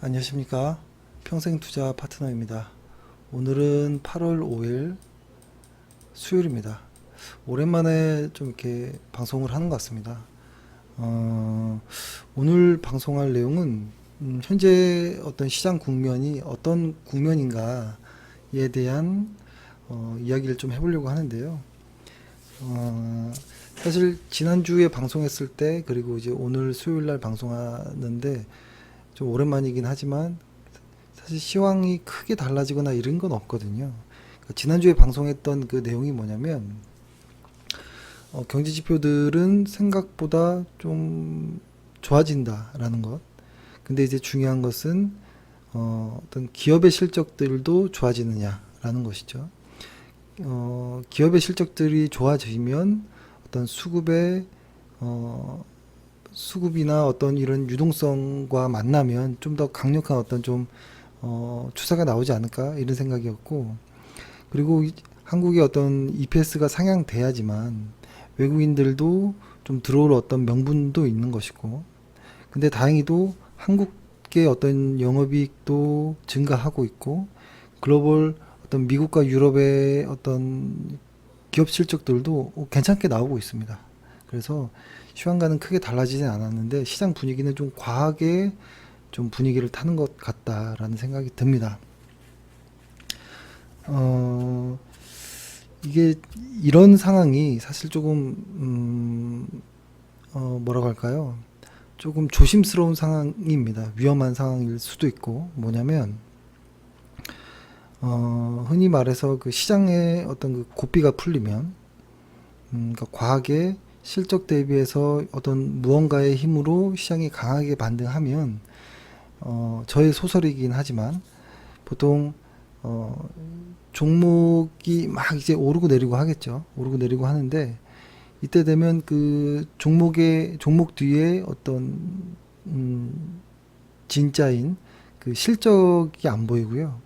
안녕하십니까. 평생투자 파트너입니다. 오늘은 8월 5일 수요일입니다. 오랜만에 좀 이렇게 방송을 하는 것 같습니다. 오늘 방송할 내용은 현재 어떤 시장 국면이 어떤 국면인가에 대한 이야기를 좀 해보려고 하는데요. 사실 지난주에 방송했을 때 그리고 이제 오늘 수요일 날 방송하는데 좀 오랜만이긴 하지만 사실 시황이 크게 달라지거나 이런 건 없거든요. 그러니까 지난주에 방송했던 그 내용이 뭐냐면 경제 지표들은 생각보다 좀 좋아진다라는 것. 근데 이제 중요한 것은 어떤 기업의 실적들도 좋아지느냐라는 것이죠. 기업의 실적들이 좋아지면 어떤 수급이나 어떤 이런 유동성과 만나면 좀 더 강력한 어떤 좀 추세가 나오지 않을까 이런 생각이었고, 그리고 한국의 어떤 EPS가 상향돼야지만 외국인들도 좀 들어올 어떤 명분도 있는 것이고, 근데 다행히도 한국의 어떤 영업이익도 증가하고 있고, 글로벌 어떤 미국과 유럽의 어떤 기업 실적들도 괜찮게 나오고 있습니다. 그래서 시황과는 크게 달라지진 않았는데 시장 분위기는 좀 과하게 좀 분위기를 타는 것 같다라는 생각이 듭니다. 어, 이게 이런 상황이 사실 조금 뭐라고 할까요? 조금 조심스러운 상황입니다. 위험한 상황일 수도 있고, 뭐냐면 흔히 말해서 그 시장의 어떤 그 고삐가 풀리면, 그러니까 과하게 실적 대비해서 어떤 무언가의 힘으로 시장이 강하게 반등하면, 저의 소설이긴 하지만 보통 어, 종목이 막 이제 오르고 내리고 하겠죠. 오르고 내리고 하는데 이때 되면 그 종목 뒤에 어떤 진짜인 그 실적이 안 보이고요.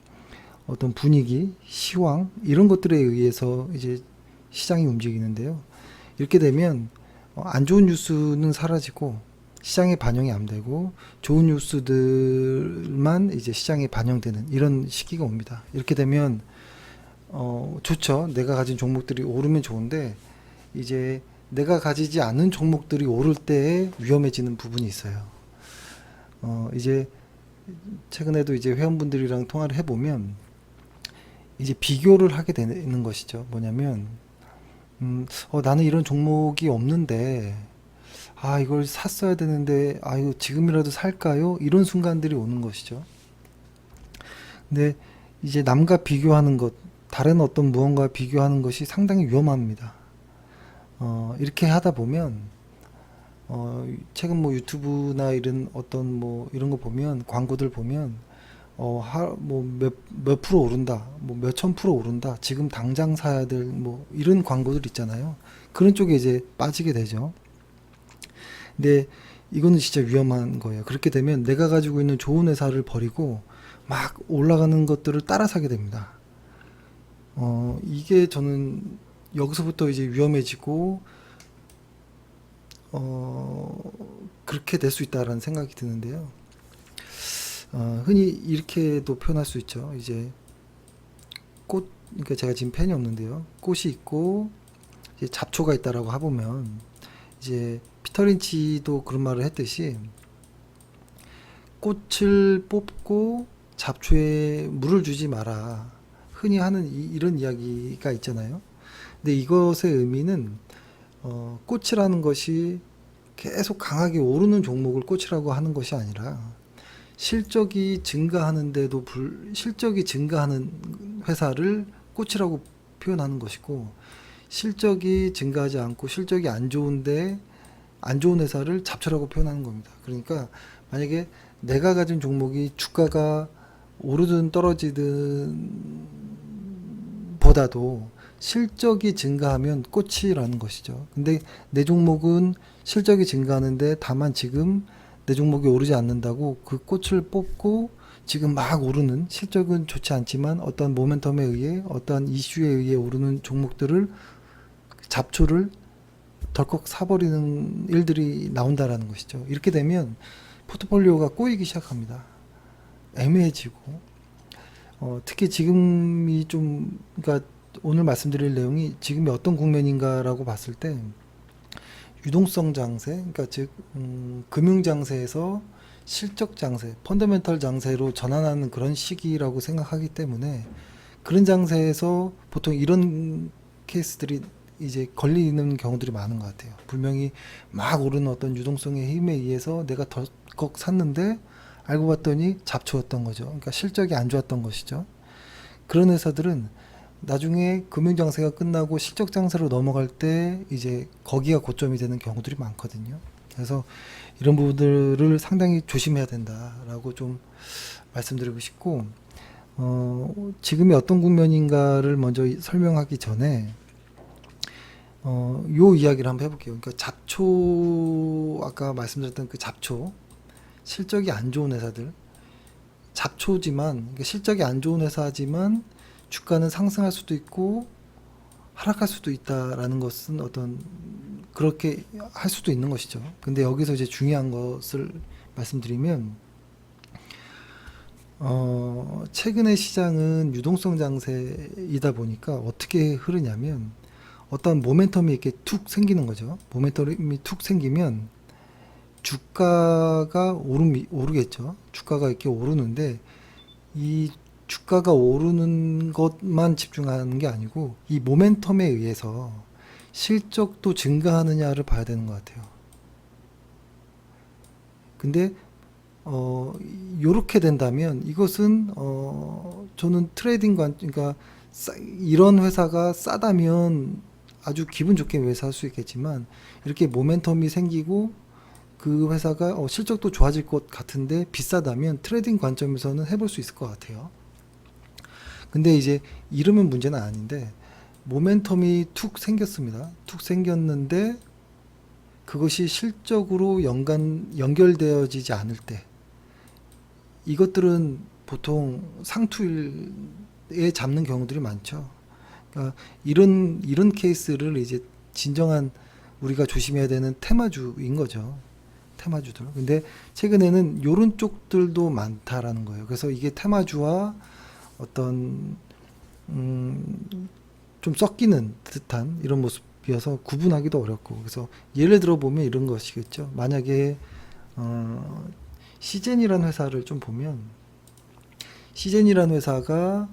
어떤 분위기, 시황 이런 것들에 의해서 이제 시장이 움직이는데요. 이렇게 되면 안 좋은 뉴스는 사라지고 시장에 반영이 안 되고 좋은 뉴스들만 이제 시장에 반영되는 이런 시기가 옵니다. 이렇게 되면 좋죠. 내가 가진 종목들이 오르면 좋은데 이제 내가 가지지 않은 종목들이 오를 때에 위험해지는 부분이 있어요. 이제 최근에도 이제 회원분들이랑 통화를 해보면 이제 비교를 하게 되는 것이죠. 뭐냐면 나는 이런 종목이 없는데 이걸 샀어야 되는데 이거 지금이라도 살까요? 이런 순간들이 오는 것이죠. 근데 이제 남과 비교하는 것, 다른 어떤 무언가와 비교하는 것이 상당히 위험합니다. 이렇게 하다 보면 최근 뭐 유튜브나 이런 어떤 뭐 이런 거 보면 광고들 보면 몇 프로 오른다, 뭐 몇천 프로 오른다, 지금 당장 사야 될 뭐 이런 광고들 있잖아요. 그런 쪽에 이제 빠지게 되죠. 근데 이거는 진짜 위험한 거예요. 그렇게 되면 내가 가지고 있는 좋은 회사를 버리고 막 올라가는 것들을 따라 사게 됩니다. 이게 저는 여기서부터 이제 위험해지고, 그렇게 될 수 있다라는 생각이 드는데요. 흔히 이렇게도 표현할 수 있죠. 이제 그러니까 제가 지금 펜이 없는데요. 꽃이 있고, 이제 잡초가 있다라고 해보면, 이제 피터 린치도 그런 말을 했듯이, 꽃을 뽑고 잡초에 물을 주지 마라. 흔히 하는 이런 이야기가 있잖아요. 근데 이것의 의미는 꽃이라는 것이 계속 강하게 오르는 종목을 꽃이라고 하는 것이 아니라 실적이 증가하는 회사를 꽃이라고 표현하는 것이고, 실적이 증가하지 않고 실적이 안 좋은데 안 좋은 회사를 잡초라고 표현하는 겁니다. 그러니까 만약에 내가 가진 종목이 주가가 오르든 떨어지든 보다도 실적이 증가하면 꽃이라는 것이죠. 근데 내 종목은 실적이 증가하는데 다만 지금 내 종목이 오르지 않는다고 그 꽃을 뽑고 지금 막 오르는, 실적은 좋지 않지만 어떤 모멘텀에 의해 어떤 이슈에 의해 오르는 종목들을, 잡초를 덜컥 사버리는 일들이 나온다라는 것이죠. 이렇게 되면 포트폴리오가 꼬이기 시작합니다. 애매해지고 특히 지금이 좀 그러니까 오늘 말씀드릴 내용이 지금이 어떤 국면인가라고 봤을 때 유동성 장세, 그러니까 즉 금융 장세에서 실적 장세, 펀더멘털 장세로 전환하는 그런 시기라고 생각하기 때문에 그런 장세에서 보통 이런 케이스들이 이제 걸리는 경우들이 많은 것 같아요. 분명히 막 오르는 어떤 유동성의 힘에 의해서 내가 덜컥 샀는데 알고 봤더니 잡초였던 거죠. 그러니까 실적이 안 좋았던 것이죠. 그런 회사들은 나중에 금융장세가 끝나고 실적장세로 넘어갈 때 이제 거기가 고점이 되는 경우들이 많거든요. 그래서 이런 부분들을 상당히 조심해야 된다라고 좀 말씀드리고 싶고, 지금이 어떤 국면인가를 먼저 설명하기 전에, 요 이야기를 한번 해볼게요. 그러니까 잡초, 아까 말씀드렸던 그 잡초, 실적이 안 좋은 회사들, 잡초지만, 그러니까 실적이 안 좋은 회사지만, 주가는 상승할 수도 있고 하락할 수도 있다라는 것은 어떤 그렇게 할 수도 있는 것이죠. 근데 여기서 이제 중요한 것을 말씀드리면 최근의 시장은 유동성 장세이다 보니까 어떻게 흐르냐면 어떤 모멘텀이 이렇게 툭 생기는 거죠. 모멘텀이 툭 생기면 주가가 오르겠죠. 주가가 이렇게 오르는데 이 주가가 오르는 것만 집중하는 게 아니고 이 모멘텀에 의해서 실적도 증가하느냐를 봐야 되는 것 같아요. 근데 요렇게 된다면 이것은 저는 그러니까 이런 회사가 싸다면 아주 기분 좋게 매수할 수 있겠지만 이렇게 모멘텀이 생기고 그 회사가 실적도 좋아질 것 같은데 비싸다면 트레이딩 관점에서는 해볼 수 있을 것 같아요. 근데 이제 이러면 문제는 아닌데 모멘텀이 툭 생겼습니다. 툭 생겼는데 그것이 실적으로 연결되어지지 않을 때 이것들은 보통 상투일에 잡는 경우들이 많죠. 그러니까 이런 케이스를 이제 진정한 우리가 조심해야 되는 테마주인 거죠. 테마주들. 근데 최근에는 요런 쪽들도 많다라는 거예요. 그래서 이게 테마주와 어떤 좀 섞이는 듯한 이런 모습이어서 구분하기도 어렵고 그래서 예를 들어 보면 이런 것이겠죠. 만약에 시젠이라는 회사를 좀 보면 시젠이라는 회사가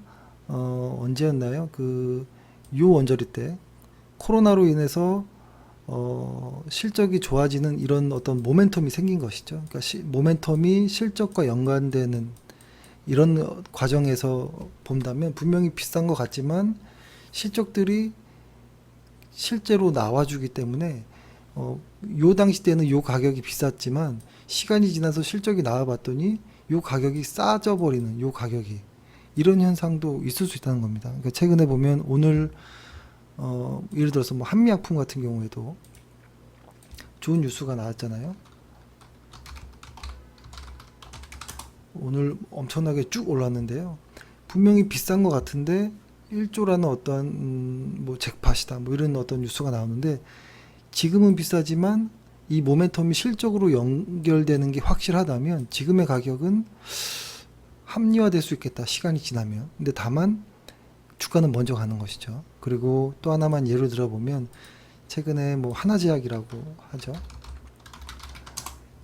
언제였나요? 그 원저리 때 코로나로 인해서 실적이 좋아지는 이런 어떤 모멘텀이 생긴 것이죠. 그러니까 모멘텀이 실적과 연관되는 이런 과정에서 본다면 분명히 비싼 것 같지만 실적들이 실제로 나와주기 때문에 요 당시 때는 요 가격이 비쌌지만 시간이 지나서 실적이 나와봤더니 요 가격이 싸져 버리는 요 가격이 이런 현상도 있을 수 있다는 겁니다. 그러니까 최근에 보면 오늘 예를 들어서 뭐 한미약품 같은 경우에도 좋은 뉴스가 나왔잖아요. 오늘 엄청나게 쭉 올랐는데요. 분명히 비싼 것 같은데 1조라는 어떠한 뭐 잭팟이다 뭐 이런 어떤 뉴스가 나오는데 지금은 비싸지만 이 모멘텀이 실적으로 연결되는 게 확실하다면 지금의 가격은 합리화될 수 있겠다. 시간이 지나면. 근데 다만 주가는 먼저 가는 것이죠. 그리고 또 하나만 예를 들어보면 최근에 뭐 하나제약이라고 하죠.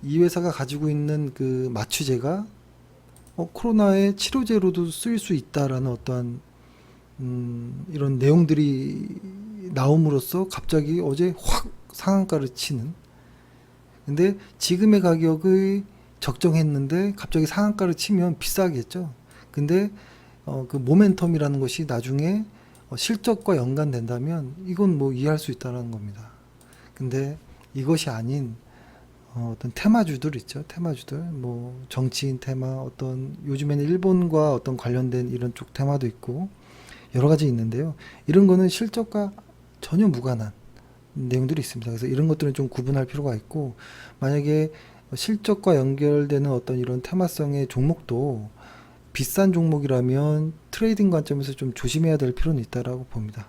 이 회사가 가지고 있는 그 마취제가 코로나의 치료제로도 쓰일 수 있다라는 어떠한 이런 내용들이 나옴으로써 갑자기 어제 확 상한가를 치는. 근데 지금의 가격을 적정했는데 갑자기 상한가를 치면 비싸겠죠. 근데 그 모멘텀이라는 것이 나중에 실적과 연관된다면 이건 뭐 이해할 수 있다는 겁니다. 근데 이것이 아닌 어떤 테마주들 있죠. 테마주들 뭐 정치인 테마 어떤 요즘에는 일본과 어떤 관련된 이런 쪽 테마도 있고 여러 가지 있는데요. 이런 거는 실적과 전혀 무관한 내용들이 있습니다. 그래서 이런 것들은 좀 구분할 필요가 있고 만약에 실적과 연결되는 어떤 이런 테마성의 종목도 비싼 종목이라면 트레이딩 관점에서 좀 조심해야 될 필요는 있다라고 봅니다.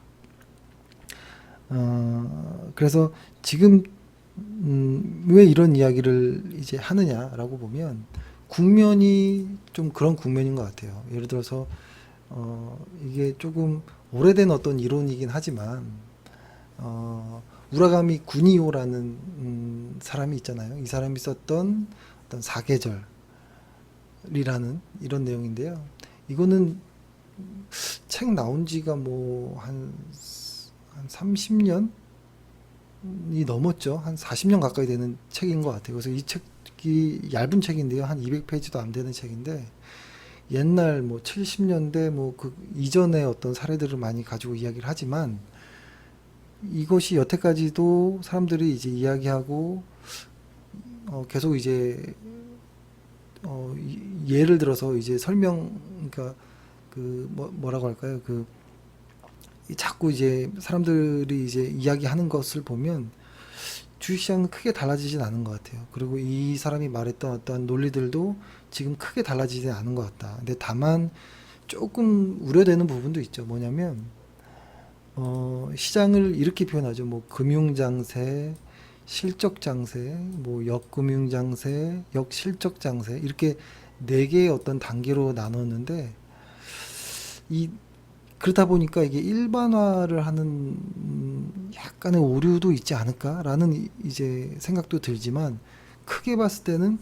그래서 지금 왜 이런 이야기를 이제 하느냐라고 보면 국면이 좀 그런 국면인 것 같아요. 예를 들어서 이게 조금 오래된 어떤 이론이긴 하지만 우라가미 구니오라는 사람이 있잖아요. 이 사람이 썼던 어떤 사계절이라는 이런 내용인데요. 이거는 책 나온 지가 뭐 한 30년이 넘었죠. 한 40년 가까이 되는 책인 것 같아요. 그래서 이 책이 얇은 책인데요. 한 200페이지도 안 되는 책인데 옛날 뭐 70년대 뭐 그 이전의 어떤 사례들을 많이 가지고 이야기를 하지만 이것이 여태까지도 사람들이 이제 이야기하고 계속 이제 예를 들어서 이제 그러니까 뭐라고 할까요? 자꾸 이제 사람들이 이제 이야기하는 것을 보면 주식시장은 크게 달라지진 않은 것 같아요. 그리고 이 사람이 말했던 어떤 논리들도 지금 크게 달라지지 않은 것 같다. 근데 다만 조금 우려되는 부분도 있죠. 뭐냐면 시장을 이렇게 표현하죠. 뭐 금융장세, 실적장세, 뭐 역금융장세, 역실적장세 이렇게 네 개의 어떤 단계로 나눴는데 이 그러다 보니까 이게 일반화를 하는 약간의 오류도 있지 않을까라는 이제 생각도 들지만 크게 봤을 때는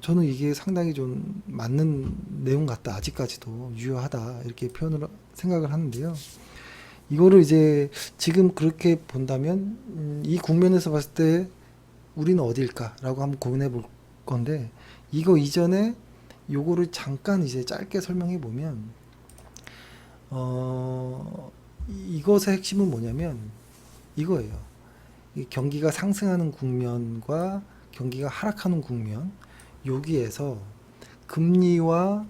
저는 이게 상당히 좀 맞는 내용 같다. 아직까지도 유효하다. 이렇게 생각을 하는데요. 이거를 이제 지금 그렇게 본다면 이 국면에서 봤을 때 우리는 어딜까라고 한번 고민해 볼 건데 이거 이전에 요거를 잠깐 이제 짧게 설명해 보면 이것의 핵심은 뭐냐면 이거예요. 이 경기가 상승하는 국면과 경기가 하락하는 국면 여기에서 금리와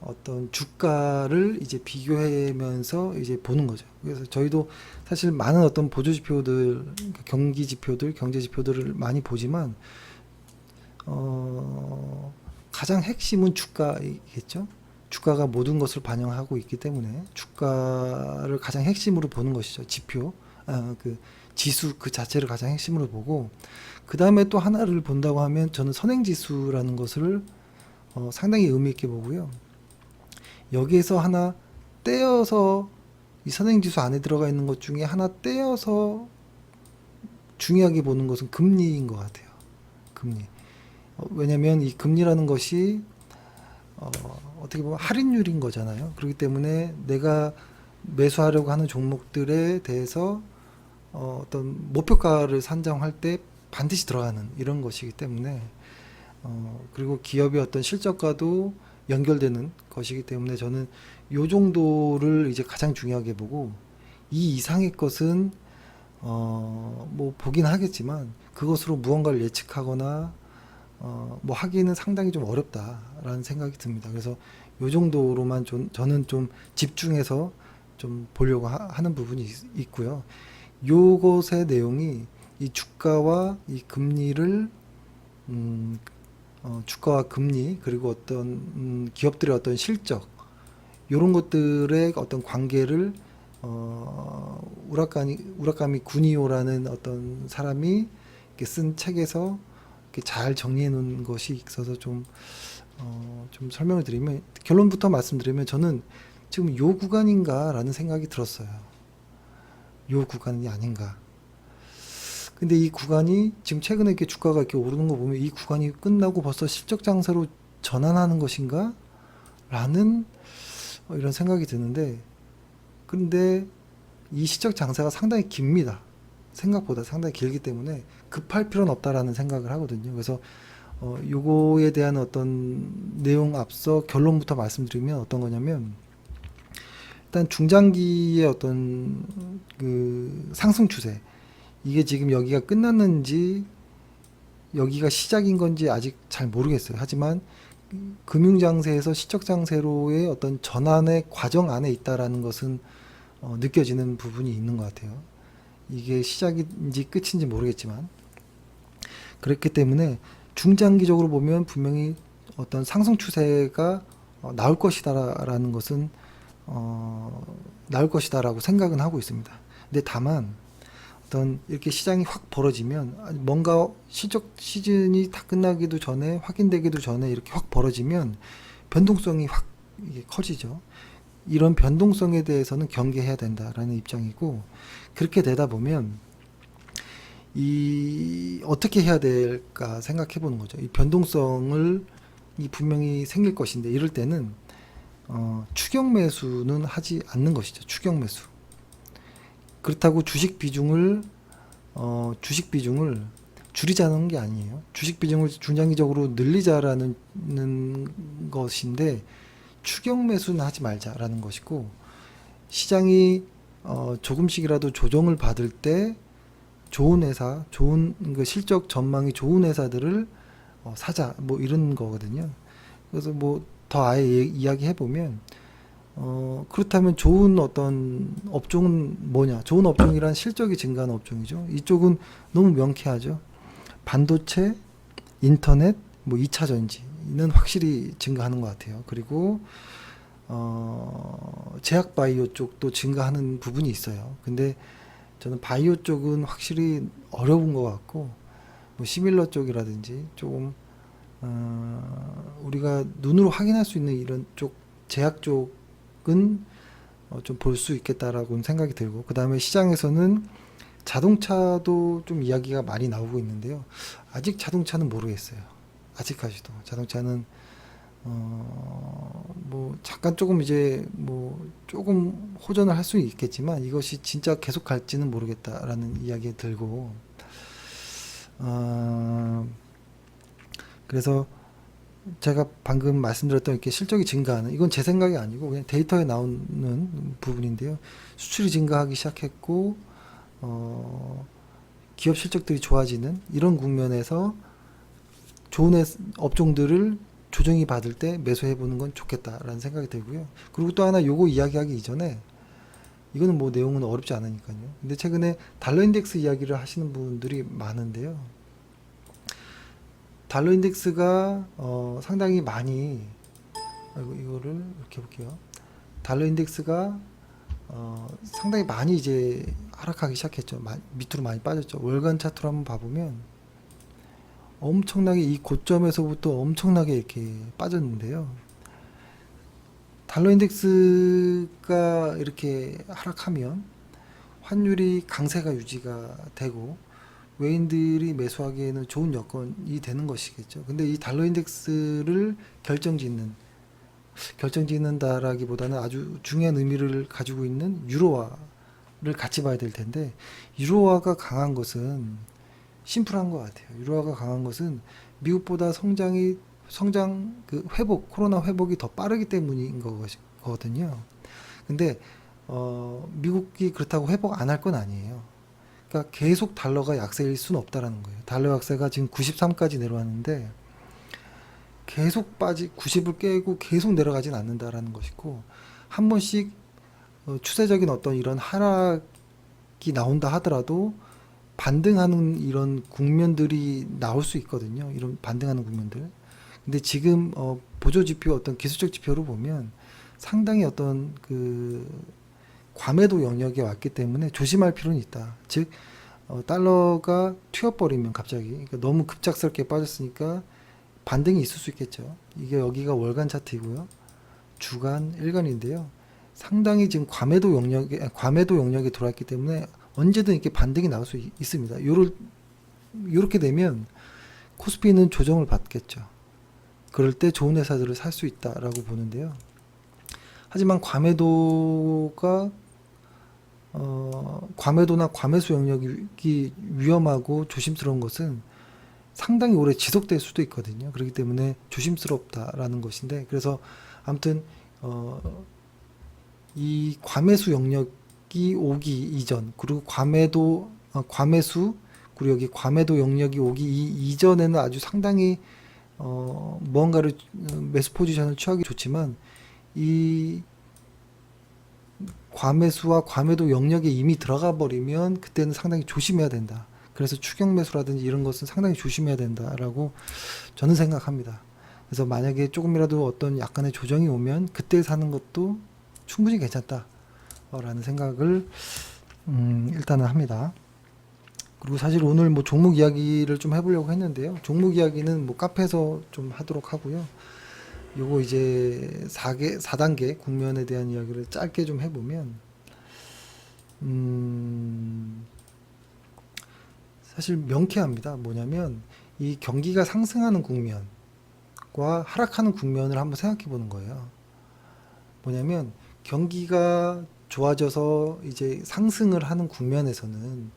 어떤 주가를 이제 비교하면서 이제 보는 거죠. 그래서 저희도 사실 많은 어떤 보조 지표들, 그러니까 경기 지표들, 경제 지표들을 많이 보지만 가장 핵심은 주가이겠죠. 주가가 모든 것을 반영하고 있기 때문에 주가를 가장 핵심으로 보는 것이죠. 그 지수 그 자체를 가장 핵심으로 보고 그 다음에 또 하나를 본다고 하면 저는 선행지수라는 것을 상당히 의미 있게 보고요. 여기에서 하나 떼어서 이 선행지수 안에 들어가 있는 것 중에 하나 떼어서 중요하게 보는 것은 금리인 것 같아요. 금리. 왜냐하면 이 금리라는 것이 어떻게 보면 할인율인 거잖아요. 그렇기 때문에 내가 매수하려고 하는 종목들에 대해서 어떤 목표가를 산정할 때 반드시 들어가는 이런 것이기 때문에 그리고 기업의 어떤 실적과도 연결되는 것이기 때문에 저는 요 정도를 이제 가장 중요하게 보고 이 이상의 것은 뭐 보긴 하겠지만 그것으로 무언가를 예측하거나 뭐 하기는 상당히 좀 어렵다라는 생각이 듭니다. 그래서 요 정도로만 저는 좀 집중해서 좀 보려고 하는 부분이 있고요. 요것의 내용이 이 주가와 이 금리를 주가와 금리 그리고 어떤 기업들의 어떤 실적 이런 것들의 어떤 관계를 우라카미 구니오라는 어떤 사람이 이렇게 쓴 책에서 이렇게 잘 정리해 놓은 것이 있어서 좀 설명을 드리면 결론부터 말씀드리면 저는 지금 요 구간인가라는 생각이 들었어요. 요 구간이 아닌가. 근데 이 구간이 지금 최근에 이렇게 주가가 이렇게 오르는 거 보면 이 구간이 끝나고 벌써 실적 장세로 전환하는 것인가? 라는 이런 생각이 드는데 근데 이 실적 장세가 상당히 깁니다. 생각보다 상당히 길기 때문에 급할 필요는 없다라는 생각을 하거든요. 그래서 요거에 대한 어떤 내용 앞서 결론부터 말씀드리면 어떤 거냐면 일단 중장기의 어떤 그 상승 추세 이게 지금 여기가 끝났는지 여기가 시작인 건지 아직 잘 모르겠어요. 하지만 금융장세에서 시적장세로의 어떤 전환의 과정 안에 있다라는 것은 느껴지는 부분이 있는 것 같아요. 이게 시작인지 끝인지 모르겠지만 그렇기 때문에 중장기적으로 보면 분명히 어떤 상승 추세가 나올 것이다라는 것은 나올 것이다라고 생각은 하고 있습니다. 근데 다만 어떤 이렇게 시장이 확 벌어지면 뭔가 실적 시즌이 다 끝나기도 전에 확인되기도 전에 이렇게 확 벌어지면 변동성이 확 이게 커지죠. 이런 변동성에 대해서는 경계해야 된다라는 입장이고 그렇게 되다 보면 이 어떻게 해야 될까 생각해 보는 거죠. 이 변동성을 이 분명히 생길 것인데 이럴 때는 추격 매수는 하지 않는 것이죠. 추격 매수. 그렇다고 주식 비중을 줄이자는 게 아니에요. 주식 비중을 중장기적으로 늘리자라는 것인데 추격 매수는 하지 말자라는 것이고 시장이 조금씩이라도 조정을 받을 때 좋은 회사, 좋은 그 실적 전망이 좋은 회사들을 사자 뭐 이런 거거든요. 그래서 뭐 더 아예 이야기해 보면 그렇다면 좋은 어떤 업종은 뭐냐? 좋은 업종이란 실적이 증가하는 업종이죠. 이쪽은 너무 명쾌하죠. 반도체, 인터넷, 뭐 2차 전지는 확실히 증가하는 것 같아요. 그리고 제약 바이오 쪽도 증가하는 부분이 있어요. 근데 저는 바이오 쪽은 확실히 어려운 것 같고 뭐 시밀러 쪽이라든지 조금 우리가 눈으로 확인할 수 있는 이런 쪽 제약 쪽은 좀 볼 수 있겠다라고 생각이 들고 그 다음에 시장에서는 자동차도 좀 이야기가 많이 나오고 있는데요. 아직 자동차는 모르겠어요. 아직까지도 자동차는 뭐 잠깐 조금 이제 뭐 조금 호전을 할 수 있겠지만 이것이 진짜 계속 갈지는 모르겠다라는 이야기 들고 그래서 제가 방금 말씀드렸던 이렇게 실적이 증가하는 이건 제 생각이 아니고 그냥 데이터에 나오는 부분인데요. 수출이 증가하기 시작했고 기업 실적들이 좋아지는 이런 국면에서 좋은 업종들을 조정이 받을 때 매수해 보는 건 좋겠다라는 생각이 들고요. 그리고 또 하나 요거 이야기하기 이전에 이거는 뭐 내용은 어렵지 않으니까요. 근데 최근에 달러 인덱스 이야기를 하시는 분들이 많은데요. 달러 인덱스가 상당히 많이 이거를 이렇게 볼게요. 달러 인덱스가 상당히 많이 이제 하락하기 시작했죠. 밑으로 많이 빠졌죠. 월간 차트로 한번 봐보면 엄청나게 이 고점에서부터 엄청나게 이렇게 빠졌는데요. 달러 인덱스가 이렇게 하락하면 환율이 강세가 유지가 되고 외인들이 매수하기에는 좋은 여건이 되는 것이겠죠. 근데 이 달러 인덱스를 결정짓는다라기보다는 아주 중요한 의미를 가지고 있는 유로화를 같이 봐야 될 텐데 유로화가 강한 것은 심플한 것 같아요. 유로화가 강한 것은 미국보다 성장 그 코로나 회복이 더 빠르기 때문인 거거든요. 근데 미국이 그렇다고 회복 안 할 건 아니에요. 그러니까 계속 달러가 약세일 수는 없다라는 거예요. 달러 약세가 지금 93까지 내려왔는데 계속 90을 깨고 계속 내려가진 않는다라는 것이고 한 번씩 추세적인 어떤 이런 하락이 나온다 하더라도 반등하는 이런 국면들이 나올 수 있거든요. 이런 반등하는 국면들. 근데 지금 보조 지표 어떤 기술적 지표로 보면 상당히 어떤 그 과매도 영역에 왔기 때문에 조심할 필요는 있다. 즉 달러가 튀어버리면 갑자기 그러니까 너무 급작스럽게 빠졌으니까 반등이 있을 수 있겠죠. 이게 여기가 월간 차트이고요. 주간, 일간인데요. 상당히 지금 과매도 영역에 들어왔기 때문에 언제든 이렇게 반등이 나올 수 있습니다. 요렇게 되면 코스피는 조정을 받겠죠. 그럴 때 좋은 회사들을 살 수 있다라고 보는데요. 하지만 과매도나 과매수 영역이 위험하고 조심스러운 것은 상당히 오래 지속될 수도 있거든요. 그렇기 때문에 조심스럽다라는 것인데 그래서 아무튼 이 과매수 영역이 오기 이전 그리고 과매수 그리고 여기 과매도 영역이 오기 이전에는 아주 상당히 무언가를 매수 포지션을 취하기 좋지만 이 과매수와 과매도 영역에 이미 들어가 버리면 그때는 상당히 조심해야 된다. 그래서 추격 매수라든지 이런 것은 상당히 조심해야 된다라고 저는 생각합니다. 그래서 만약에 조금이라도 어떤 약간의 조정이 오면 그때 사는 것도 충분히 괜찮다라는 생각을 일단은 합니다. 그리고 사실 오늘 뭐 종목 이야기를 좀 해보려고 했는데요. 종목 이야기는 뭐 카페에서 좀 하도록 하고요. 요거 이제 4단계 국면에 대한 이야기를 짧게 좀 해보면, 음, 사실 명쾌합니다. 뭐냐면, 이 경기가 상승하는 국면과 하락하는 국면을 한번 생각해 보는 거예요. 뭐냐면, 경기가 좋아져서 이제 상승을 하는 국면에서는,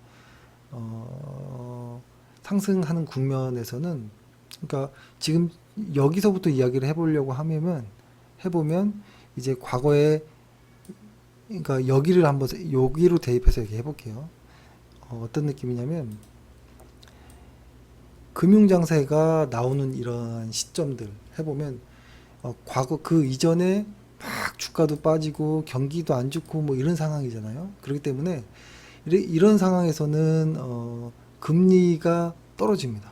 어, 상승하는 국면에서는, 그러니까 지금 여기서부터 이야기를 해보려고 해보면, 이제 과거에, 그러니까 여기를 한번, 여기로 대입해서 얘기해 볼게요. 어떤 느낌이냐면, 금융장세가 나오는 이런 시점들 해보면, 과거 그 이전에 막 주가도 빠지고 경기도 안 좋고 뭐 이런 상황이잖아요. 그렇기 때문에 이런 상황에서는 금리가 떨어집니다.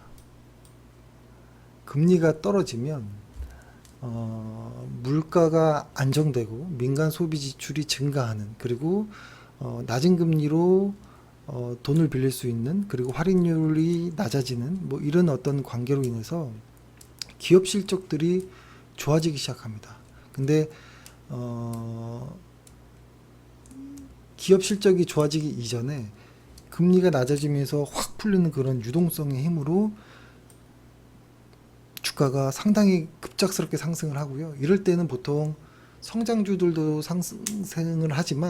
금리가 떨어지면 물가가 안정되고 민간 소비 지출이 증가하는, 그리고 낮은 금리로 돈을 빌릴 수 있는, 그리고 할인율이 낮아지는 뭐 이런 어떤 관계로 인해서 기업 실적들이 좋아지기 시작합니다. 근데 기업 실적이 좋아지기 이전에 금리가 낮아지면서 확 풀리는 그런 유동성의 힘으로 주가가 상당히 급작스럽게 상승을 하고요. 이럴 때는 보통 성장주들도 상승을 하지만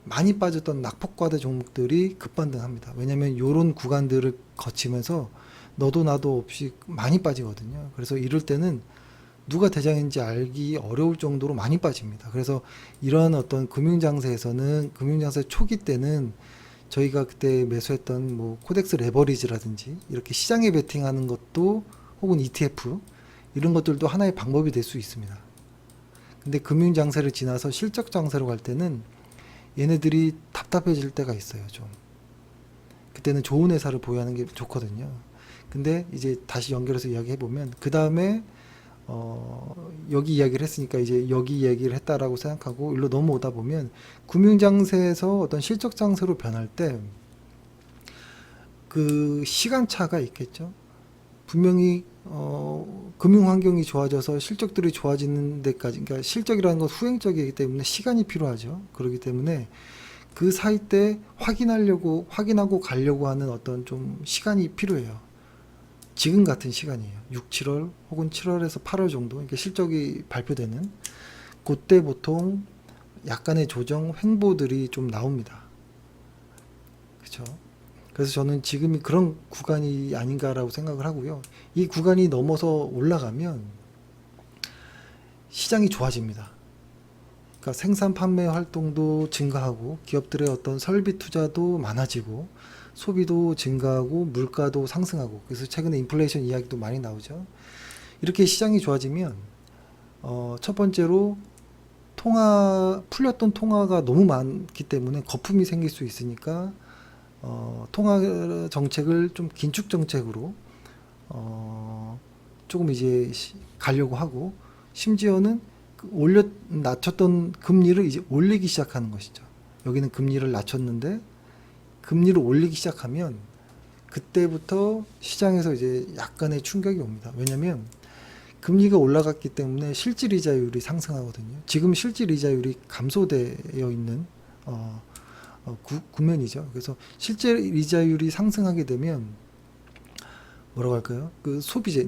많이 빠졌던 낙폭과대 종목들이 급반등합니다. 왜냐하면 이런 구간들을 거치면서 너도 나도 없이 많이 빠지거든요. 그래서 이럴 때는 누가 대장인지 알기 어려울 정도로 많이 빠집니다. 그래서 이런 어떤 금융장세에서는, 금융장세 초기 때는 저희가 그때 매수했던 뭐 코덱스 레버리지라든지 이렇게 시장에 베팅하는 것도, 혹은 ETF 이런 것들도 하나의 방법이 될 수 있습니다. 근데 금융장세를 지나서 실적장세로 갈 때는 얘네들이 답답해질 때가 있어요. 좀 그때는 좋은 회사를 보유하는 게 좋거든요. 근데 이제 다시 연결해서 이야기해 보면, 그 다음에 여기 이야기를 했으니까 이제 여기 얘기를 했다라고 생각하고 일로 넘어오다 보면, 금융장세에서 어떤 실적장세로 변할 때 그 시간차가 있겠죠. 분명히 금융 환경이 좋아져서 실적들이 좋아지는 데까지, 그러니까 실적이라는 건 후행적이기 때문에 시간이 필요하죠. 그렇기 때문에 그 사이 때 확인하고 가려고 하는 어떤 좀 시간이 필요해요. 지금 같은 시간이에요. 6, 7월 혹은 7월에서 8월 정도, 이게 실적이 발표되는 그때 보통 약간의 조정 횡보들이 좀 나옵니다. 그렇죠? 그래서 저는 지금이 그런 구간이 아닌가라고 생각을 하고요. 이 구간이 넘어서 올라가면 시장이 좋아집니다. 그러니까 생산 판매 활동도 증가하고 기업들의 어떤 설비 투자도 많아지고 소비도 증가하고 물가도 상승하고, 그래서 최근에 인플레이션 이야기도 많이 나오죠. 이렇게 시장이 좋아지면 첫 번째로 풀렸던 통화가 너무 많기 때문에 거품이 생길 수 있으니까 통화 정책을 좀 긴축 정책으로 조금 이제 가려고 하고, 심지어는 낮췄던 금리를 이제 올리기 시작하는 것이죠. 여기는 금리를 낮췄는데 금리를 올리기 시작하면 그때부터 시장에서 이제 약간의 충격이 옵니다. 왜냐하면 금리가 올라갔기 때문에 실질 이자율이 상승하거든요. 지금 실질 이자율이 감소되어 있는 국면이죠. 그래서 실질 이자율이 상승하게 되면 뭐라고 할까요? 그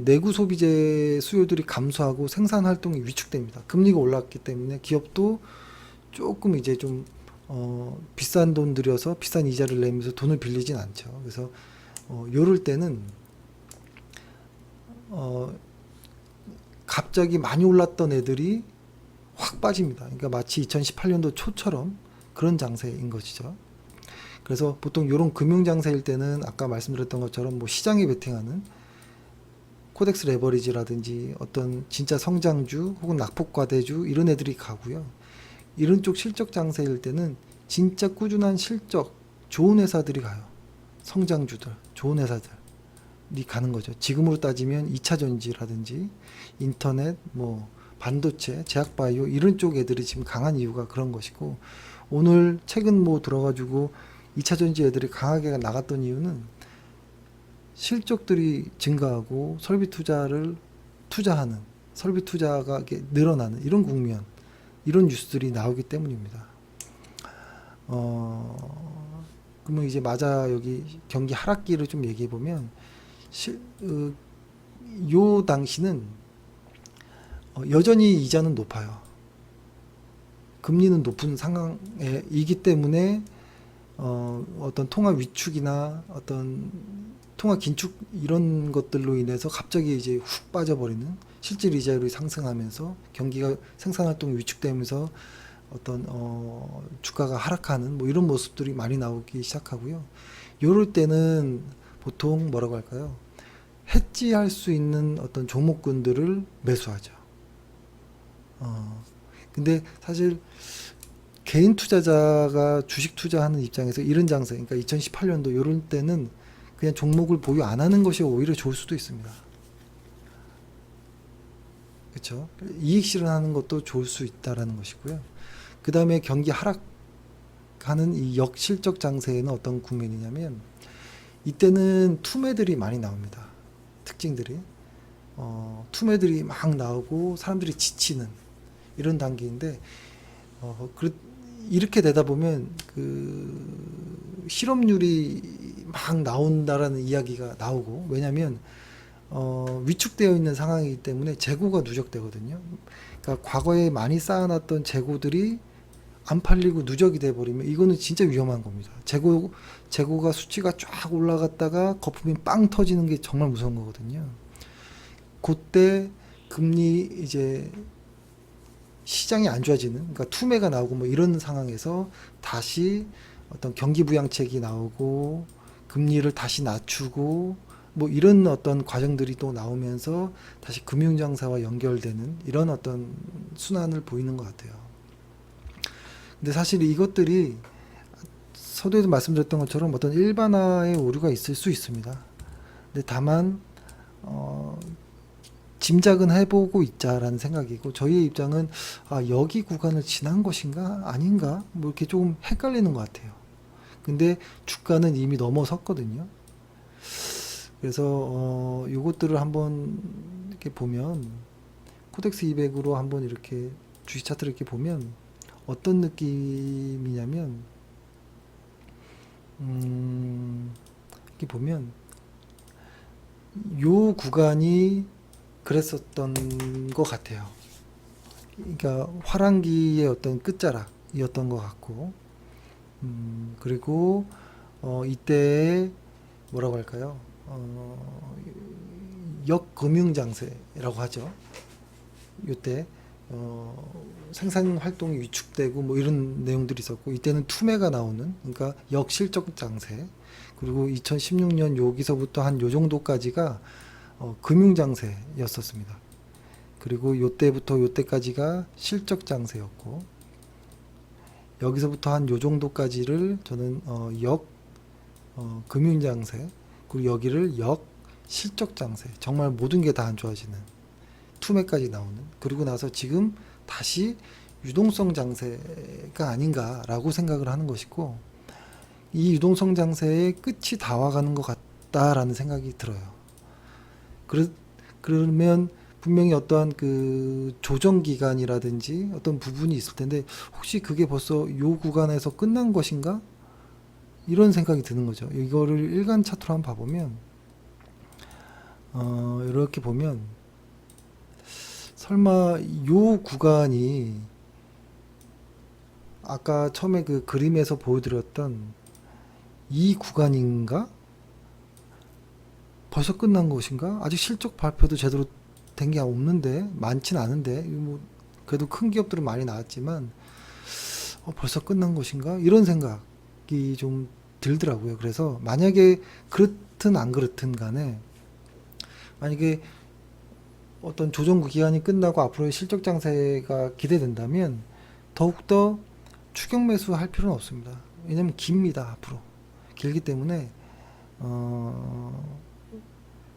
내구 소비재 수요들이 감소하고 생산 활동이 위축됩니다. 금리가 올랐기 때문에 기업도 조금 이제 좀 비싼 돈 들여서 비싼 이자를 내면서 돈을 빌리진 않죠. 그래서 요럴 때는 갑자기 많이 올랐던 애들이 확 빠집니다. 그러니까 마치 2018년도 초처럼 그런 장세인 것이죠. 그래서 보통 이런 금융장세일 때는 아까 말씀드렸던 것처럼 뭐 시장에 베팅하는 코덱스 레버리지라든지 어떤 진짜 성장주 혹은 낙폭과대주 이런 애들이 가고요. 이런 쪽 실적 장세일 때는 진짜 꾸준한 실적 좋은 회사들이 가요. 성장주들, 좋은 회사들이 가는 거죠. 지금으로 따지면 2차 전지라든지 인터넷, 뭐 반도체, 제약바이오 이런 쪽 애들이 지금 강한 이유가 그런 것이고, 오늘 최근 뭐 들어가지고 2차 전지 애들이 강하게 나갔던 이유는 실적들이 증가하고 투자하는 설비 투자가 이렇게 늘어나는 이런 국면, 이런 뉴스들이 나오기 때문입니다. 그러면 이제 맞아 여기 경기 하락기를 좀 얘기해 보면 요 당시는 여전히 이자는 높아요. 금리는 높은 상황이기 때문에 어떤 통화 위축이나 어떤 통화 긴축 이런 것들로 인해서 갑자기 이제 훅 빠져버리는 실질 이자율이 상승하면서 경기가 생산활동이 위축되면서 어떤 주가가 하락하는 뭐 이런 모습들이 많이 나오기 시작하고요. 요럴 때는 보통 뭐라고 할까요? 해지할 수 있는 어떤 종목군들을 매수하죠. 근데 사실 개인 투자자가 주식 투자하는 입장에서 이런 장세, 그러니까 2018년도 이런 때는 그냥 종목을 보유 안 하는 것이 오히려 좋을 수도 있습니다. 그렇죠? 이익 실현하는 것도 좋을 수 있다라는 것이고요. 그 다음에 경기 하락하는 이 역실적 장세에는 어떤 국면이냐면 이때는 투매들이 많이 나옵니다. 특징들이 투매들이 막 나오고 사람들이 지치는 이런 단계인데 이렇게 되다 보면 그 실업률이 막 나온다라는 이야기가 나오고, 왜냐하면 위축되어 있는 상황이기 때문에 재고가 누적되거든요. 그러니까 과거에 많이 쌓아놨던 재고들이 안 팔리고 누적이 돼 버리면 이거는 진짜 위험한 겁니다. 재고가 수치가 쫙 올라갔다가 거품이 빵 터지는 게 정말 무서운 거거든요. 그때 금리 이제 시장이 안 좋아지는, 그러니까 투매가 나오고 뭐 이런 상황에서 다시 어떤 경기 부양책이 나오고 금리를 다시 낮추고 뭐 이런 어떤 과정들이 또 나오면서 다시 금융장사와 연결되는 이런 어떤 순환을 보이는 것 같아요. 근데 사실 이것들이 서두에도 말씀드렸던 것처럼 어떤 일반화의 오류가 있을 수 있습니다. 근데 다만 짐작은 해보고 있자라는 생각이고, 저희의 입장은 여기 구간을 지난 것인가 아닌가 뭐 이렇게 조금 헷갈리는 것 같아요. 근데 주가는 이미 넘어섰거든요. 그래서 요것들을 한번 이렇게 보면 코덱스 200으로 한번 이렇게 주식 차트를 이렇게 보면 어떤 느낌이냐면 이렇게 보면 요 구간이 그랬었던 것 같아요. 그러니까 화랑기의 어떤 끝자락이었던 것 같고, 그리고 이때 뭐라고 할까요? 역금융장세라고 하죠. 이때 생산 활동이 위축되고 뭐 이런 내용들이 있었고, 이때는 투매가 나오는, 그러니까 역실적 장세. 그리고 2016년 여기서부터 한 요 정도까지가 금융장세였었습니다. 그리고 요때부터 요때까지가 실적 장세였고, 여기서부터 한 요 정도까지를 저는 금융장세, 그리고 여기를 실적 장세, 정말 모든 게 다 안 좋아지는 투매까지 나오는, 그리고 나서 지금 다시 유동성 장세가 아닌가라고 생각을 하는 것이고, 이 유동성 장세의 끝이 다 와가는 것 같다라는 생각이 들어요. 그러면 분명히 어떠한 그 조정 기간이라든지 어떤 부분이 있을 텐데, 혹시 그게 벌써 요 구간에서 끝난 것인가? 이런 생각이 드는 거죠. 이거를 일간 차트로 한번 봐보면, 이렇게 보면, 설마 요 구간이 아까 처음에 그 그림에서 보여드렸던 이 구간인가? 벌써 끝난 것인가? 아직 실적 발표도 제대로 된 게 없는데, 많진 않은데, 뭐 그래도 큰 기업들은 많이 나왔지만 벌써 끝난 것인가? 이런 생각이 좀 들더라고요. 그래서 만약에 그렇든 안 그렇든 간에, 만약에 어떤 조정 기간이 끝나고 앞으로의 실적 장세가 기대된다면 더욱더 추격 매수 할 필요는 없습니다. 왜냐면 깁니다. 앞으로 길기 때문에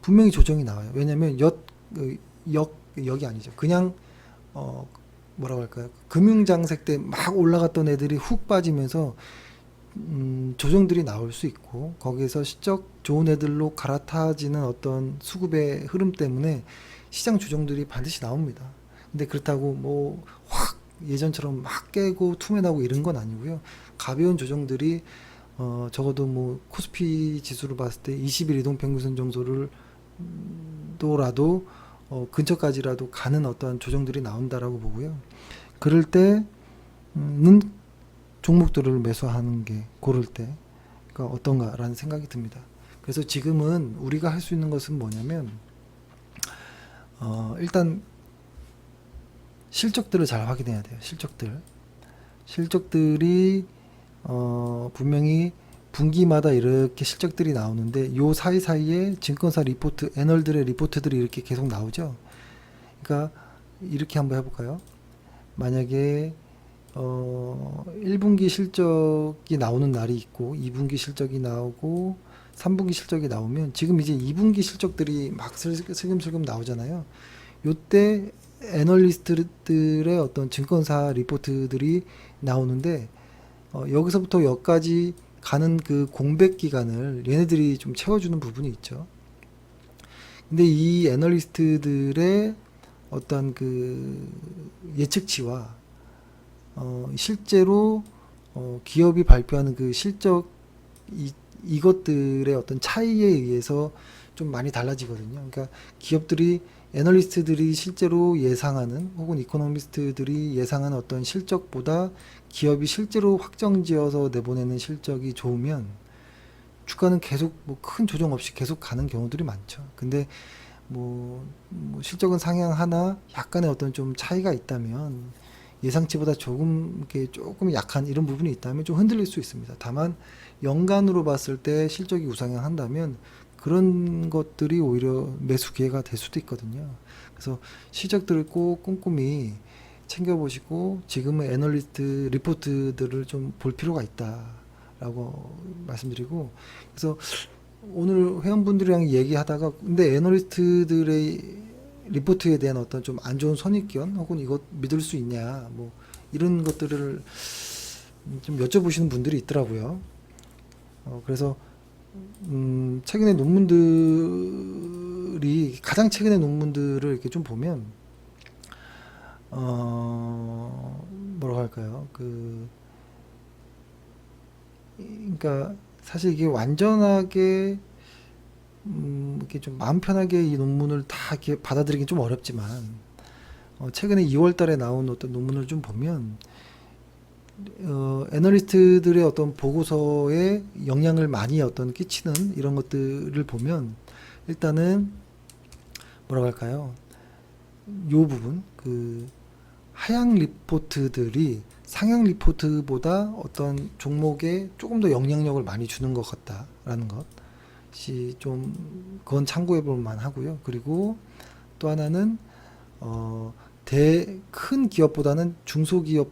분명히 조정이 나와요. 왜냐면 역이 아니죠. 그냥 뭐라고 할까요? 금융장세 때 막 올라갔던 애들이 훅 빠지면서 조정들이 나올 수 있고 거기에서 실적 좋은 애들로 갈아타지는 어떤 수급의 흐름 때문에 시장 조정들이 반드시 나옵니다. 근데 그렇다고 뭐 확 예전처럼 막 깨고 투매나고 이런 건 아니고요. 가벼운 조정들이 적어도 뭐 코스피 지수를 봤을 때 20일 이동 평균선 정도를 또라도 근처까지라도 가는 어떠한 조정들이 나온다라고 보고요. 그럴 때는 종목들을 매수하는 게 고를 때가 어떤가라는 생각이 듭니다. 그래서 지금은 우리가 할 수 있는 것은 뭐냐면 일단 실적들을 잘 확인해야 돼요. 실적들이 분명히 분기마다 이렇게 실적들이 나오는데 요 사이사이에 증권사 리포트, 애널들의 리포트들이 이렇게 계속 나오죠. 그러니까 이렇게 한번 해볼까요? 만약에 1분기 실적이 나오는 날이 있고 2분기 실적이 나오고 3분기 실적이 나오면 지금 이제 2분기 실적들이 막 슬금슬금 나오잖아요. 요때 애널리스트들의 어떤 증권사 리포트들이 나오는데 여기서부터 여기까지 가는 그 공백 기간을 얘네들이 좀 채워주는 부분이 있죠. 근데 이 애널리스트들의 어떤 그 예측치와 실제로 기업이 발표하는 그 실적 이것들의 어떤 차이에 의해서 좀 많이 달라지거든요. 그러니까 기업들이 애널리스트들이 실제로 예상하는 혹은 이코노미스트들이 예상하는 어떤 실적보다 기업이 실제로 확정지어서 내보내는 실적이 좋으면 주가는 계속 뭐 큰 조정 없이 계속 가는 경우들이 많죠. 근데 뭐 실적은 상향하나 약간의 어떤 좀 차이가 있다면 예상치보다 조금 약한 이런 부분이 있다면 좀 흔들릴 수 있습니다. 다만 연간으로 봤을 때 실적이 우상향한다면 그런 것들이 오히려 매수 기회가 될 수도 있거든요. 그래서 실적들을 꼭 꼼꼼히 챙겨보시고 지금의 애널리스트 리포트들을 좀 볼 필요가 있다라고 말씀드리고, 그래서 오늘 회원분들이랑 얘기하다가 근데 애널리스트들의 리포트에 대한 어떤 좀 안 좋은 선입견 혹은 이것 믿을 수 있냐 뭐 이런 것들을 좀 여쭤보시는 분들이 있더라고요. 그래서 최근에 논문들이 가장 최근의 논문들을 이렇게 좀 보면 뭐라고 할까요? 그러니까 사실 이게 완전하게 이렇게 좀 마음 편하게 이 논문을 다 이렇게 받아들이긴 좀 어렵지만 최근에 2월 달에 나온 어떤 논문을 좀 보면 애널리스트들의 어떤 보고서에 영향을 많이 어떤 끼치는 이런 것들을 보면 일단은 뭐라고 할까요? 요 부분 그 하향 리포트들이 상향 리포트보다 어떤 종목에 조금 더 영향력을 많이 주는 것 같다라는 것이 좀 그건 참고해 볼 만하고요. 그리고 또 하나는 큰 기업보다는 중소기업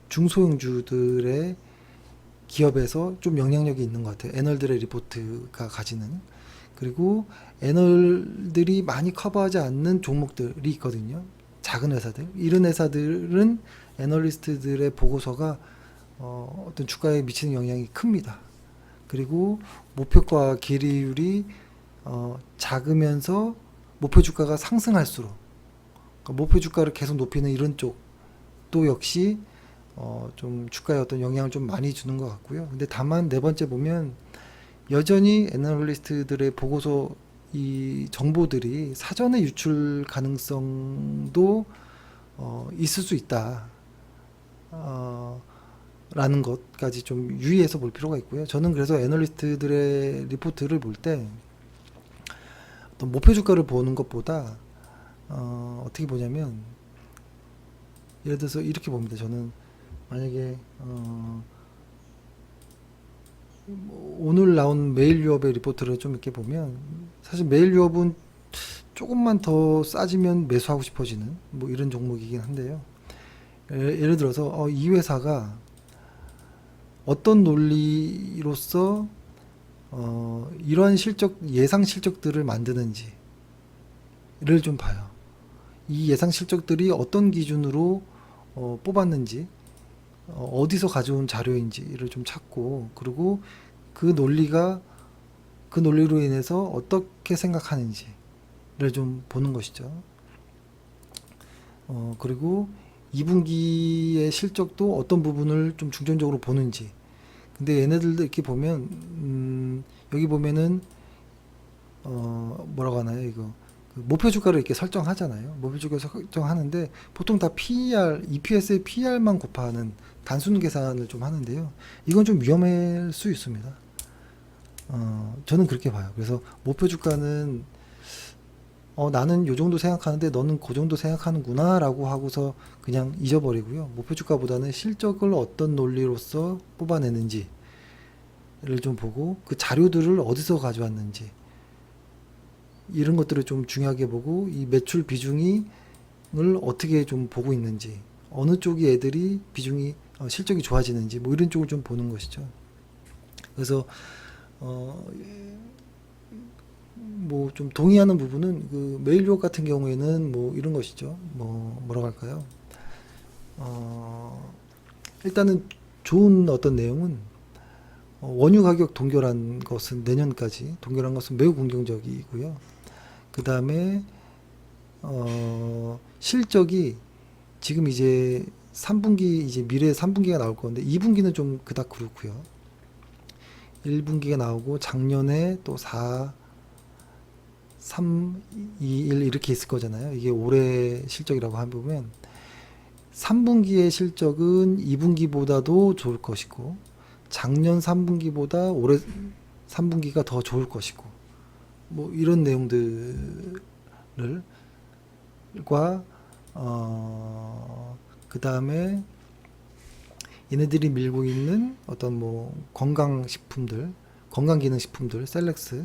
중소형주들의 기업에서 좀 영향력이 있는 것 같아요. 애널들의 리포트가 가지는. 그리고 애널들이 많이 커버하지 않는 종목들이 있거든요. 작은 회사들. 이런 회사들은 애널리스트들의 보고서가 어떤 주가에 미치는 영향이 큽니다. 그리고 목표가 계리율이 작으면서 목표 주가가 상승할수록 그러니까 목표 주가를 계속 높이는 이런 쪽도 역시 좀 주가에 어떤 영향을 좀 많이 주는 것 같고요. 근데 다만 네 번째 보면 여전히 애널리스트들의 보고서 이 정보들이 사전에 유출 가능성도 있을 수 있다. 라는 것까지 좀 유의해서 볼 필요가 있고요. 저는 그래서 애널리스트들의 리포트를 볼 때 어떤 목표 주가를 보는 것보다 어떻게 보냐면 예를 들어서 이렇게 봅니다. 저는 만약에 오늘 나온 메일 유업의 리포트를 좀 이렇게 보면 사실 메일 유업은 조금만 더 싸지면 매수하고 싶어지는 뭐 이런 종목이긴 한데요. 예를 들어서 이 회사가 어떤 논리로서 이러한 예상 실적들을 만드는지를 좀 봐요. 이 예상 실적들이 어떤 기준으로 뽑았는지 어디서 가져온 자료인지를 좀 찾고, 그리고 그 논리가 그 논리로 인해서 어떻게 생각하는지를 좀 보는 것이죠. 그리고 2분기의 실적도 어떤 부분을 좀 중점적으로 보는지. 근데 얘네들도 이렇게 보면, 여기 보면은, 뭐라고 하나요, 이거. 그 목표 주가를 이렇게 설정하잖아요. 목표 주가 설정하는데, 보통 다 PER, EPS의 PER만 곱하는 단순 계산을 좀 하는데요. 이건 좀 위험할 수 있습니다. 저는 그렇게 봐요. 그래서 목표 주가는 나는 요 정도 생각하는데 너는 그 정도 생각하는구나 라고 하고서 그냥 잊어버리고요. 목표 주가보다는 실적을 어떤 논리로서 뽑아내는지를 좀 보고, 그 자료들을 어디서 가져왔는지 이런 것들을 좀 중요하게 보고, 이 매출 비중을 어떻게 좀 보고 있는지, 어느 쪽이 애들이 비중이 실적이 좋아지는지 뭐 이런 쪽을 좀 보는 것이죠. 그래서 뭐 좀 동의하는 부분은 그 메일유혹 같은 경우에는 뭐 이런 것이죠. 뭐라고 할까요? 일단은 좋은 어떤 내용은, 원유 가격 동결한 것은 내년까지 동결한 것은 매우 긍정적이고요. 그 다음에 실적이 지금 이제 3분기, 이제 미래 3분기가 나올 건데 2분기는 좀 그닥 그렇고요. 1분기가 나오고 작년에 또 4, 3, 2, 1 이렇게 있을 거잖아요. 이게 올해 실적이라고 하면 3분기의 실적은 2분기보다도 좋을 것이고, 작년 3분기보다 올해 3분기가 더 좋을 것이고, 뭐 이런 내용들과 그 다음에 얘네들이 밀고 있는 어떤 뭐 건강식품들, 건강기능식품들, 셀렉스,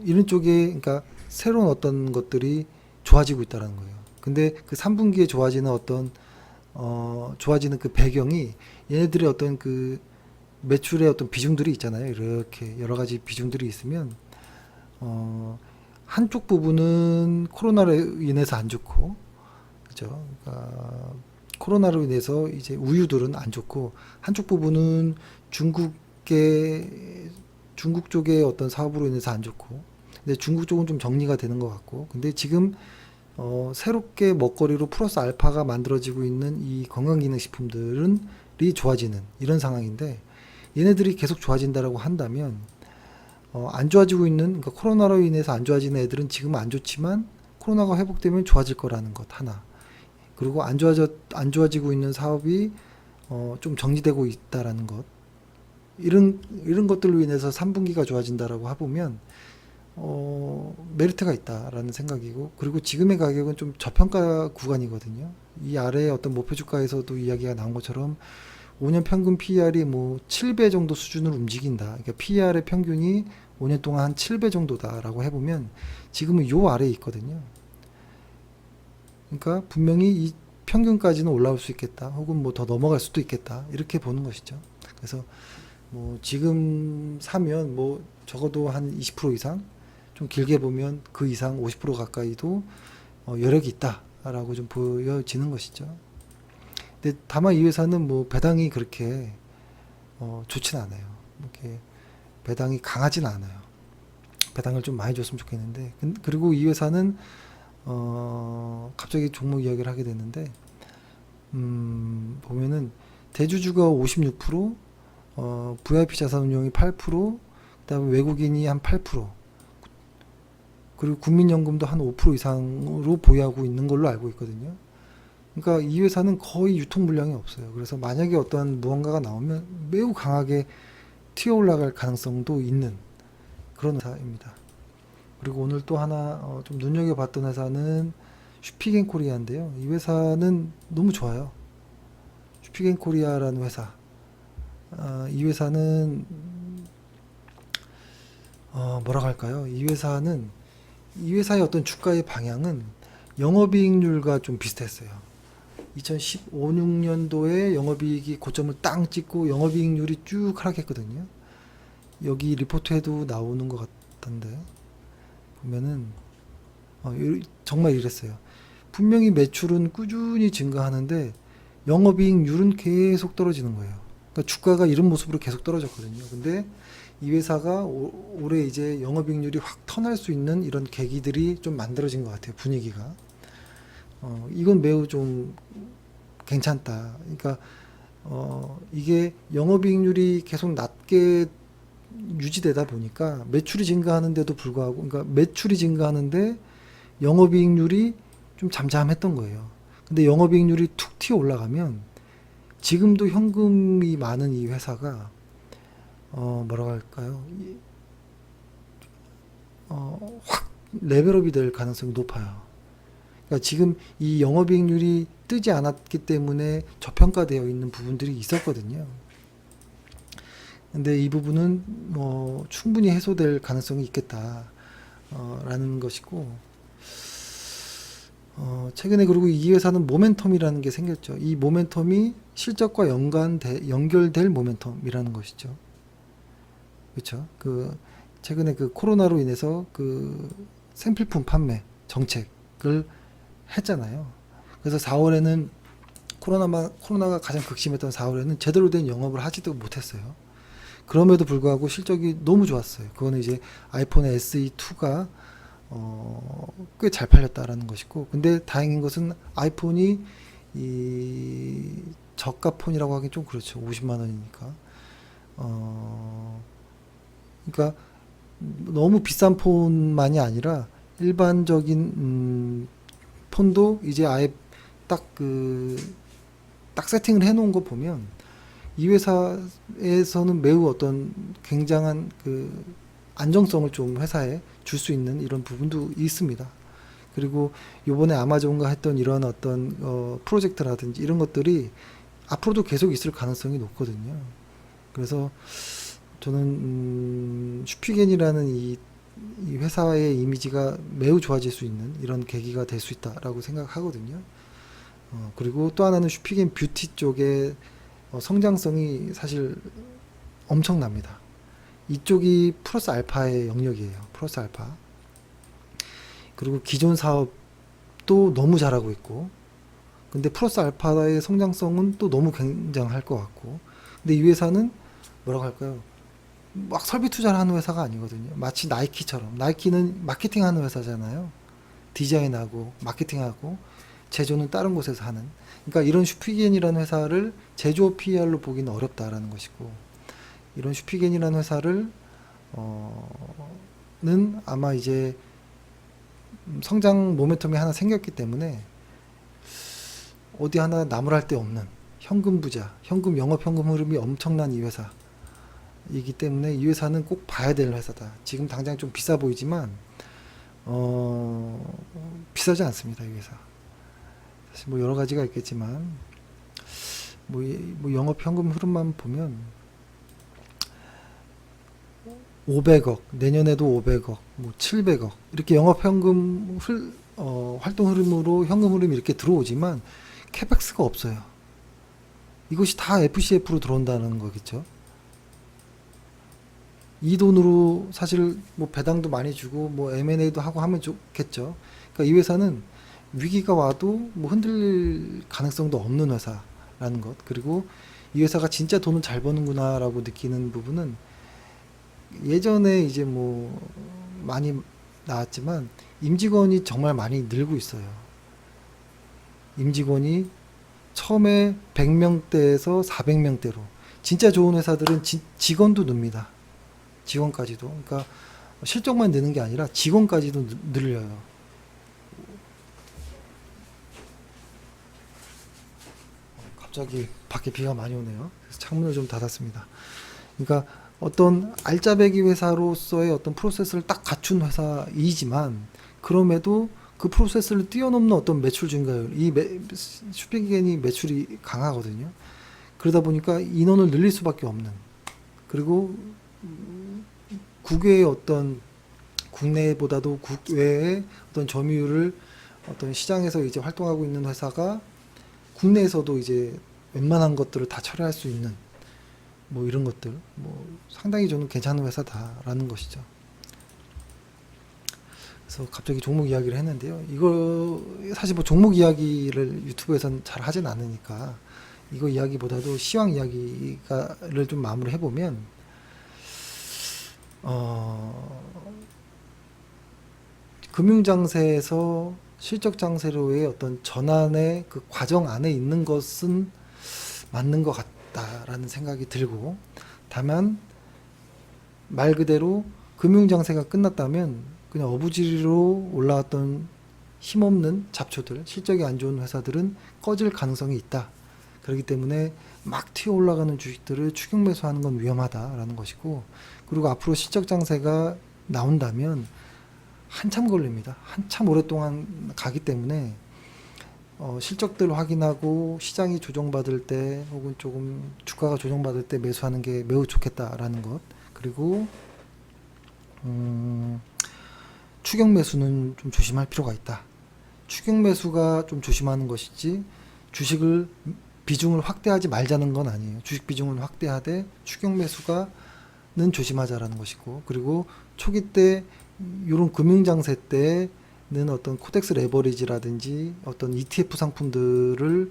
이런 쪽에, 그러니까 새로운 어떤 것들이 좋아지고 있다는 거예요. 근데 그 3분기에 좋아지는 어떤 좋아지는 그 배경이, 얘네들의 어떤 그 매출의 어떤 비중들이 있잖아요. 이렇게 여러 가지 비중들이 있으면 한쪽 부분은 코로나로 인해서 안 좋고, 그죠? 그러니까 코로나로 인해서 이제 우유들은 안 좋고, 한쪽 부분은 중국 쪽의 어떤 사업으로 인해서 안 좋고, 근데 중국 쪽은 좀 정리가 되는 것 같고, 근데 지금 새롭게 먹거리로 플러스 알파가 만들어지고 있는 이 건강기능식품들은 좋아지는 이런 상황인데, 얘네들이 계속 좋아진다라고 한다면, 안 좋아지고 있는, 그러니까 코로나로 인해서 안 좋아지는 애들은 지금 안 좋지만 코로나가 회복되면 좋아질 거라는 것 하나. 그리고 안 좋아지고 있는 사업이 좀 정지되고 있다라는 것. 이런 것들로 인해서 3분기가 좋아진다라고 해보면 메리트가 있다라는 생각이고, 그리고 지금의 가격은 좀 저평가 구간이거든요. 이 아래에 어떤 목표 주가에서도 이야기가 나온 것처럼 5년 평균 PER이 뭐 7배 정도 수준으로 움직인다. 그러니까 PER의 평균이 5년 동안 한 7배 정도다라고 해보면 지금은 요 아래에 있거든요. 그러니까 분명히 이 평균까지는 올라올 수 있겠다. 혹은 뭐 더 넘어갈 수도 있겠다. 이렇게 보는 것이죠. 그래서 뭐 지금 사면 뭐 적어도 한 20% 이상, 좀 길게 보면 그 이상 50% 가까이도 여력이 있다라고 좀 보여지는 것이죠. 근데 다만 이 회사는 뭐 배당이 그렇게 좋진 않아요. 이렇게 배당이 강하진 않아요. 배당을 좀 많이 줬으면 좋겠는데, 그리고 이 회사는 갑자기 종목 이야기를 하게 됐는데, 보면은 대주주가 56%, VIP 자산운용이 8%, 그다음에 외국인이 한 8%, 그리고 국민연금도 한 5% 이상으로 보유하고 있는 걸로 알고 있거든요. 그러니까 이 회사는 거의 유통 물량이 없어요. 그래서 만약에 어떠한 무언가가 나오면 매우 강하게 튀어 올라갈 가능성도 있는 그런 회사입니다. 그리고 오늘 또 하나 좀 눈여겨봤던 회사는 슈피겐코리아인데요. 이 회사는 너무 좋아요. 슈피겐코리아라는 회사. 이 회사는 뭐라고 할까요? 이 회사의 어떤 주가의 방향은 영업이익률과 좀 비슷했어요. 2015, 16년도에 영업이익이 고점을 땅 찍고 영업이익률이 쭉 하락했거든요. 여기 리포트에도 나오는 것 같던데, 보면은 정말 이랬어요. 분명히 매출은 꾸준히 증가하는데 영업이익률은 계속 떨어지는 거예요. 그러니까 주가가 이런 모습으로 계속 떨어졌거든요. 근데 이 회사가 올해 이제 영업이익률이 확 턴할 수 있는 이런 계기들이 좀 만들어진 것 같아요. 분위기가. 이건 매우 좀 괜찮다. 그러니까 이게 영업이익률이 계속 낮게 유지되다 보니까 매출이 증가하는데도 불구하고, 그러니까 매출이 증가하는데 영업이익률이 좀 잠잠했던 거예요. 근데 영업이익률이 툭 튀어 올라가면 지금도 현금이 많은 이 회사가 뭐라고 할까요? 확 레벨업이 될 가능성이 높아요. 그러니까 지금 이 영업이익률이 뜨지 않았기 때문에 저평가되어 있는 부분들이 있었거든요. 근데 이 부분은 뭐 충분히 해소될 가능성이 있겠다 라는 것이고, 최근에 그리고 이 회사는 모멘텀이라는 게 생겼죠. 이 모멘텀이 실적과 연결될 모멘텀이라는 것이죠. 그렇죠. 최근에 그 코로나로 인해서 그 생필품 판매 정책을 했잖아요. 그래서 4월에는 코로나가 가장 극심했던 4월에는 제대로 된 영업을 하지도 못했어요. 그럼에도 불구하고 실적이 너무 좋았어요. 그거는 이제 아이폰 SE2가 꽤 잘 팔렸다라는 것이고, 근데 다행인 것은 아이폰이 이 저가 폰이라고 하긴 좀 그렇죠. 50만 원이니까. 그러니까 너무 비싼 폰만이 아니라 일반적인 폰도 이제 아예 딱 세팅을 해놓은 거 보면 이 회사에서는 매우 어떤 굉장한 그 안정성을 좀 회사에 줄 수 있는 이런 부분도 있습니다. 그리고 요번에 아마존과 했던 이런 어떤 프로젝트라든지 이런 것들이 앞으로도 계속 있을 가능성이 높거든요. 그래서 저는 슈피겐이라는 이 회사의 이미지가 매우 좋아질 수 있는 이런 계기가 될 수 있다라고 생각하거든요. 그리고 또 하나는 슈피겐 뷰티 쪽의 성장성이 사실 엄청납니다. 이쪽이 플러스 알파의 영역이에요. 플러스 알파. 그리고 기존 사업도 너무 잘하고 있고, 근데 플러스 알파의 성장성은 또 너무 굉장할 것 같고, 근데 이 회사는 뭐라고 할까요? 막 설비 투자를 하는 회사가 아니거든요. 마치 나이키처럼. 나이키는 마케팅하는 회사잖아요. 디자인하고 마케팅하고 제조는 다른 곳에서 하는. 그러니까 이런 슈피겐이라는 회사를 제조업 PER로 보기는 어렵다라는 것이고, 이런 슈피겐이라는 회사를 는 아마 이제 성장 모멘텀이 하나 생겼기 때문에 어디 하나 나무랄 데 없는 현금 부자, 영업 현금 흐름이 엄청난 이 회사이기 때문에 이 회사는 꼭 봐야 될 회사다. 지금 당장 좀 비싸 보이지만 비싸지 않습니다, 이 회사. 사실 뭐 여러 가지가 있겠지만 뭐 영업 현금 흐름만 보면 500억, 내년에도 500억, 뭐 700억 이렇게 영업 현금 활동 흐름으로 현금 흐름이 이렇게 들어오지만 캐펙스가 없어요. 이것이 다 FCF로 들어온다는 거겠죠. 이 돈으로 사실 뭐 배당도 많이 주고 뭐 M&A도 하고 하면 좋겠죠. 그러니까 이 회사는 위기가 와도 뭐 흔들릴 가능성도 없는 회사라는 것. 그리고 이 회사가 진짜 돈을 잘 버는구나라고 느끼는 부분은 예전에 이제 뭐 많이 나왔지만 임직원이 정말 많이 늘고 있어요. 임직원이 처음에 100명대에서 400명대로 진짜 좋은 회사들은 직원도 늡니다. 직원까지도. 그러니까 실적만 느는 게 아니라 직원까지도 늘려요. 갑자기 밖에 비가 많이 오네요. 그래서 창문을 좀 닫았습니다. 그러니까 어떤 알짜배기 회사로서의 어떤 프로세스를 딱 갖춘 회사이지만 그럼에도 그 프로세스를 뛰어넘는 어떤 매출 증가율, 슈피겐이 매출이 강하거든요. 그러다 보니까 인원을 늘릴 수밖에 없는, 그리고 국외의 어떤 국내보다도 국외의 어떤 점유율을 어떤 시장에서 이제 활동하고 있는 회사가 국내에서도 이제 웬만한 것들을 다 처리할 수 있는 뭐 이런 것들, 뭐 상당히 저는 괜찮은 회사다라는 것이죠. 그래서 갑자기 종목 이야기를 했는데요. 이거 사실 뭐 종목 이야기를 유튜브에서는 잘 하진 않으니까 이거 이야기보다도 시황 이야기를 좀 마무리해 보면 금융장세에서 실적장세로의 어떤 전환의 그 과정 안에 있는 것은 맞는 것 같다라는 생각이 들고, 다만 말 그대로 금융장세가 끝났다면 그냥 어부지리로 올라왔던 힘없는 잡초들, 실적이 안 좋은 회사들은 꺼질 가능성이 있다. 그렇기 때문에 막 튀어 올라가는 주식들을 추격 매수하는 건 위험하다라는 것이고, 그리고 앞으로 실적 장세가 나온다면 한참 걸립니다. 한참 오랫동안 가기 때문에 실적들 확인하고 시장이 조정받을 때 혹은 조금 주가가 조정받을 때 매수하는 게 매우 좋겠다라는 것. 그리고 추격 매수는 좀 조심할 필요가 있다. 추격 매수가 좀 조심하는 것이지 주식을 비중을 확대하지 말자는 건 아니에요. 주식 비중을 확대하되 추격 매수가는 조심하자라는 것이고, 그리고 초기 때 이런 금융장세 때는 어떤 코덱스 레버리지라든지 어떤 ETF 상품들을,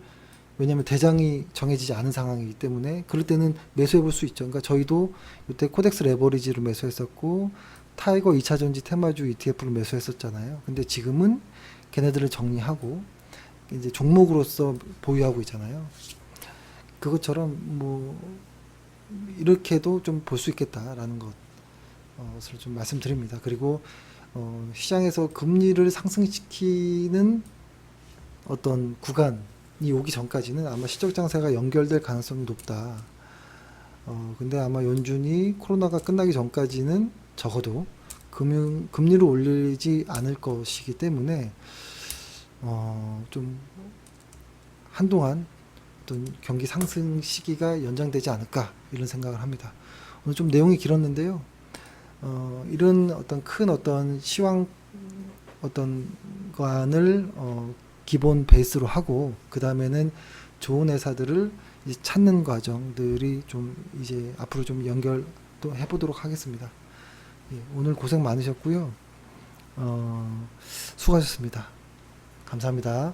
왜냐하면 대장이 정해지지 않은 상황이기 때문에 그럴 때는 매수해 볼 수 있죠. 그러니까 저희도 이때 코덱스 레버리지를 매수했었고 타이거 2차전지 테마주 ETF를 매수했었잖아요. 근데 지금은 걔네들을 정리하고 이제 종목으로서 보유하고 있잖아요. 그것처럼 뭐 이렇게도 좀 볼 수 있겠다라는 것을 좀 말씀드립니다. 그리고 시장에서 금리를 상승시키는 어떤 구간이 오기 전까지는 아마 실적 장세가 연결될 가능성이 높다. 근데 아마 연준이 코로나가 끝나기 전까지는 적어도 금리를 올리지 않을 것이기 때문에 좀 한동안 어떤 경기 상승 시기가 연장되지 않을까 이런 생각을 합니다. 오늘 좀 내용이 길었는데요. 이런 어떤 큰 어떤 시황 어떤 관을 기본 베이스로 하고 그 다음에는 좋은 회사들을 이제 찾는 과정들이 좀 이제 앞으로 좀 연결 또 해보도록 하겠습니다. 예, 오늘 고생 많으셨고요. 수고하셨습니다. 감사합니다.